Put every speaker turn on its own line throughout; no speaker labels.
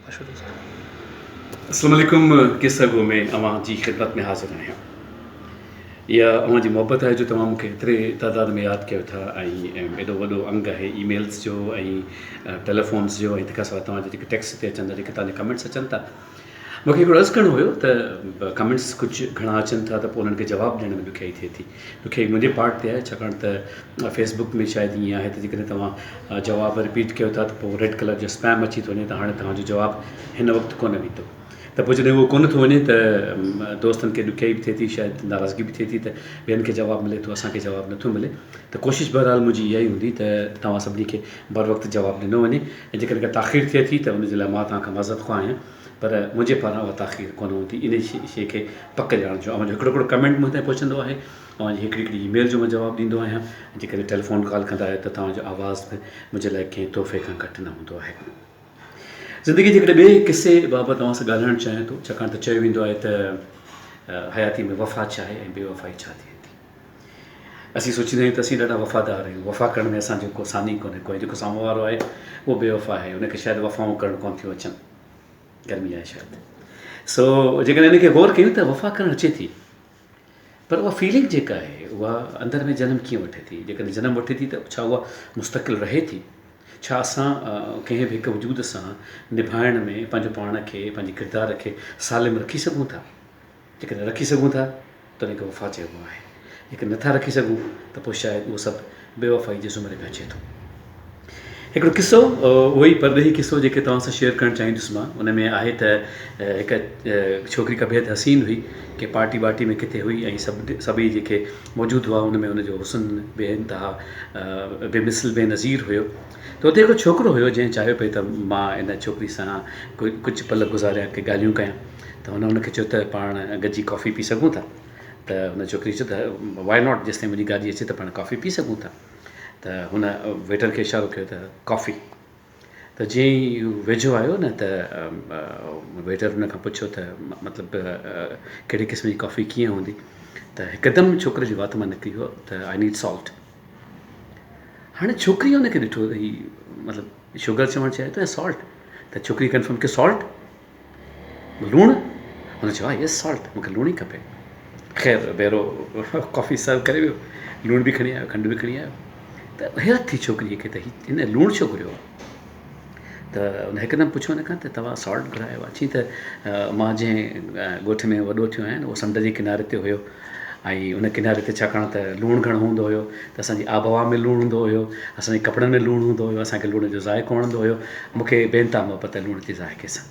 अस्सलाम वालेकुम किस्सा गो में अवां जी ख़िदमत में हाज़िर आहियां। इहा अवां जी मोहबत आहे जो तव्हां मूंखे एतिरे तादाद में यादि कयो था ऐं एॾो वॾो अंग आहे ईमेल्स जो ऐं टेलीफोन्स जो ऐं तंहिंखां सवाइ तव्हांजा जेके टेक्स्ट ते अचनि था, जेके तव्हांजा कमेंट्स अचनि था, मूंखे हिकिड़ो अर्ज़ु करिणो हुयो त कमेंट्स कुझु घणा अचनि था त पोइ उन्हनि खे जवाबु ॾियण में ॾुखियाई थिए थी। ॾुखियाई मुंहिंजे पार्ट ते आहे, छाकाणि त फेसबुक में शायदि ईअं आहे त जेकॾहिं तव्हां जवाबु रिपीट कयो था त पोइ रेड कलर जो स्पैम अची थो वञे, त हाणे तव्हांजो जवाबु हिन वक़्तु कोन बीठो। त पोइ जॾहिं उहो कोन थो वञे त दोस्तनि खे ॾुखियाई बि थिए थी, शायदि नाराज़गी बि थिए थी त ॿियनि खे जवाबु मिले थो, असांखे जवाबु नथो मिले। त कोशिशि बहरहाल मुंहिंजी इहा ई हूंदी त तव्हां सभिनी खे बर वक़्तु जवाबु ॾिनो वञे, ऐं जेकॾहिं का ताख़ीर थिए थी त उनजे लाइ मां तव्हांखां मज़द ख़्वाह आहियां, पर मुंहिंजे पारां उहा ताख़ीर कोन हूंदी। इन शइ खे पक ॼाणिजो। ऐं हिकिड़ो हिकिड़ो कमेंट मूं ताईं पहुचंदो आहे, ऐं हिकिड़ी हिकिड़ी ईमेल जो मां जवाबु ॾींदो आहियां। जेकॾहिं टेलीफोन कॉल कंदा आहियो त तव्हांजो आवाज़ बि मुंहिंजे लाइ कंहिं तोहफ़े खां घटि न हूंदो आहे। ज़िंदगी जे हिकिड़े ॿिए किसे बाबति तव्हां सां ॻाल्हाइणु चाहियां थो, छाकाणि त चयो वेंदो आहे त हयाती में वफ़ा छा आहे ऐं बेवफ़ाई छा थिए थी। असीं सोचींदा आहियूं त असीं ॾाढा वफ़ादार आहियूं, वफ़ा करण में असांजो को सानी कोन्हे, कोई जेको साम्हूं वारो आहे उहो बेवफ़ा आहे, उनखे शायदि वफ़ाऊं करणु कोन थियूं अचनि, गर्मी आहे शायदि। सो जेकॾहिं इनखे गौर कयूं त वफ़ा करणु अचे थी, पर उहा फीलिंग जेका आहे उहा अंदरि में जनम कीअं वठे थी। जेकॾहिं जनम वठे थी त छा उहा मुस्तक़िल रहे थी? छा असां कंहिं बि हिकु वजूद सां निभाइण में पंहिंजो पाण खे, पंहिंजे किरदार खे सालिम रखी सघूं था? जेकॾहिं रखी सघूं था त उनखे वफ़ा चइबो आहे। जेकॾहिं नथा रखी सघूं त पोइ शायदि उहो सभु बेवफ़ाई जे ज़ुमरे में अचे थो। हिकिड़ो किसो, उहो ई परॾेही किसो जेके तव्हां सां शेयर करणु चाहींदुसि मां। उन में आहे त हिकु छोकिरी का बेहद हसीन हुई, के पार्टी वार्टी में किथे हुई, ऐं सभई जेके मौजूदु हुआ उन में उनजो हुस्न बेइंतिहा बेमिसल बेनज़ीर हुयो। त हुते हिकिड़ो छोकिरो हुयो जंहिं चाहियो पिए त मां इन छोकिरी सां कुझु पल गुज़ारिया, के ॻाल्हियूं कयां। त हुनखे चयो त पाण गॾिजी कॉफ़ी पी सघूं था। त हुन छोकिरी चयो त वाई नॉट, जेसिताईं मुंहिंजी गाॾी अचे त पाण कॉफ़ी पी सघूं था। त हुन वेटर खे इशारो कयो त कॉफ़ी। त जीअं ई वेझो आयो न त वेटर हुन खां पुछियो त मतिलबु कहिड़े क़िस्म जी कॉफ़ी कीअं हूंदी? त हिकदमि छोकिरे जी वात मां निकिरी वियो त आई नीड सॉल्ट। हाणे छोकिरी हुनखे ॾिठो त ही मतिलबु शुगर चवणु चाहे थो या सॉल्ट? त छोकिरी कंफर्म कयो सॉल्ट, लूणु? हुन चयो हा यस सॉल्ट, मूंखे लूणु ई खपे। ख़ैर ॿेरो कॉफ़ी सर्व करे वियो, लूणु बि खणी आयो, खंडु बि खणी आयो। त हैरत थी छोकिरीअ खे त हिन लूणु छो घुरियो आहे? त हुन हिकदमि पुछो हुन खां त तव्हां सॉल्ट घुरायो आहे? चई त मां जंहिं ॻोठ में वॾो थियो आहियां उहो समुंड जे किनारे ते हुयो, ऐं उन किनारे ते छाकाणि त लूणु घणो हूंदो हुयो त असांजी आबहवा में लूणु हूंदो हुयो, असांजे कपिड़नि में लूणु हूंदो हुयो, असांखे लूण जो ज़ाइक़ो वणंदो हुयो। मूंखे बेइंतिहा मोहबत आहे लूण जे ज़ाइक़े सां।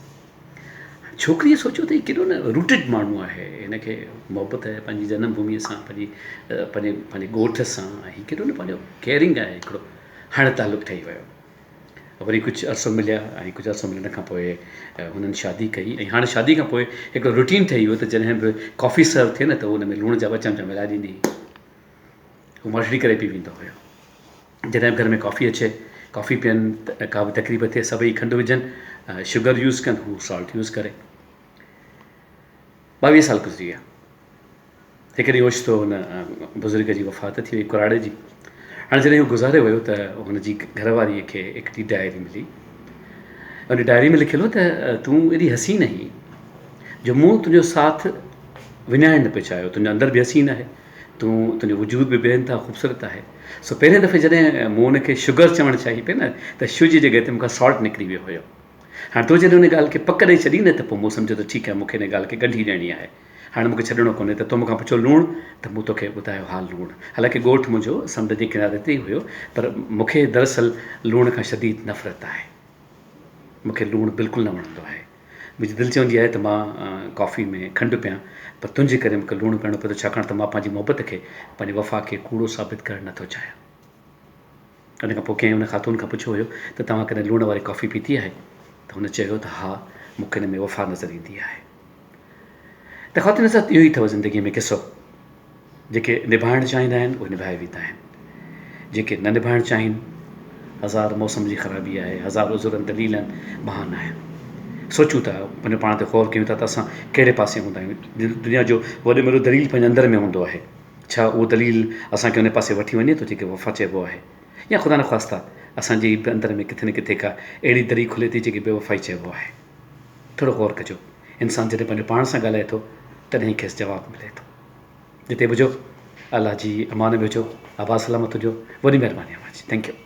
छोकिरीअ सोचियो त हीउ केॾो न रूटेड माण्हू आहे, हिनखे मोहबत आहे पंहिंजी जनम भूमीअ सां, पंहिंजे ॻोठ सां, हीउ केॾो न पंहिंजो केयरिंग आहे हिकिड़ो। हाणे तालुक़ु ठही वियो, वरी कुझु अरसो मिलिया, ऐं कुझु अरसो मिलण खां पोइ हुननि शादी कई, ऐं हाणे शादी खां पोइ हिकिड़ो रूटीन ठही वियो त जॾहिं बि कॉफ़ी सर्व थिए न त हुन में लूण जा ॿ चमचा मिलाए ॾींदी, हू मर्जी करे पी वेंदो हुयो। जॾहिं बि घर में कॉफ़ी अचे, कॉफ़ी पीअनि, का बि तकलीफ़ थिए, सभई खंडु विझनि, शुगर यूज़ कनि, हू सॉल्ट यूज़ करे। 22 साल गुज़री विया। हिकिड़ी ओचितो हुन बुज़ुर्ग जी वफ़ात थी वई, कुराड़े जी। हाणे जॾहिं हू गुज़ारे वियो त हुनजी घरवारीअ खे हिकिड़ी डायरी मिली। उन डायरी में लिखियलु हो त तूं एॾी हसीन आहीं जो मूं तुंहिंजो साथ विञाइण न पियो चाहियो, तुंहिंजो अंदरि बि हसीन आहे, तुंहिंजो वजूद बि बेइंतिहा ख़ूबसूरत आहे। सो पहिरें दफ़े जॾहिं मूं हुनखे शुगर चवणु चाही पे न त शू जी जॻह ते मूंखां सॉल्ट निकिरी वियो हुयो। हाणे तूं जॾहिं हुन ॻाल्हि खे पक ॾेई छॾी न त पोइ मूं सम्झो त ठीकु आहे, मूंखे हिन ॻाल्हि खे गंढी ॾियणी आहे। हाणे मूंखे छॾिणो कोन्हे त तो मूंखां पुछो लूणु, त मूं तोखे ॿुधायो हा लूणु। हालांकि ॻोठु मुंहिंजो समुंड जे किनारे ते ई हुयो, पर मूंखे दरअसल लूण खां शदीद नफ़रत आहे। मूंखे लूणु बिल्कुलु न वणंदो आहे। मुंहिंजी दिलि चवंदी आहे त मां कॉफ़ी में खंडु पियां, पर तुंहिंजे करे मूंखे लूणु करिणो पियो, छाकाणि त मां पंहिंजी मोहबत खे, पंहिंजे वफ़ा खे कूड़ो साबित करणु नथो चाहियां। उन खां पोइ कंहिं हुन ख़ातून खां पुछियो हुयो त तव्हां कॾहिं लूण वारी कॉफ़ी पीती आहे? त हुन चयो त हा, मूंखे हिन में वफ़ा नज़र ईंदी आहे। त ख़ातून सां इहो ई अथव ज़िंदगीअ में किसो, जेके निभाइणु चाहींदा आहिनि उहे निभाए वेंदा आहिनि, जेके न निभाइणु चाहिनि, हज़ार मौसम जी ख़राबी आहे, हज़ार उज़ुरनि दलील आहिनि, बहाना आहिनि। सोचूं था, पंहिंजे पाण ते ग़ौर कयूं था त असां कहिड़े पासे हूंदा आहियूं। दुनिया जो वॾे में वॾो दलील पंहिंजे अंदरि में हूंदो आहे। छा उहो दलील असांखे उन पासे वठी वञे थो जेके वफ़ा चइबो आहे, या ख़ुदा न ख़्वास्ता असांजे अंदरि में किथे न किथे का अहिड़ी दरी खुले थी जेके बेवफ़ाई चइबो आहे। थोरो गौर कजो। इंसान जॾहिं पंहिंजे पाण सां ॻाल्हाए थो तॾहिं खेसि जवाबु मिले थो। जिते बि हुजो अलाह जी अमान में हुजो, आबाद सलामत हुजो। वॾी महिरबानी अमां जी। Thank U.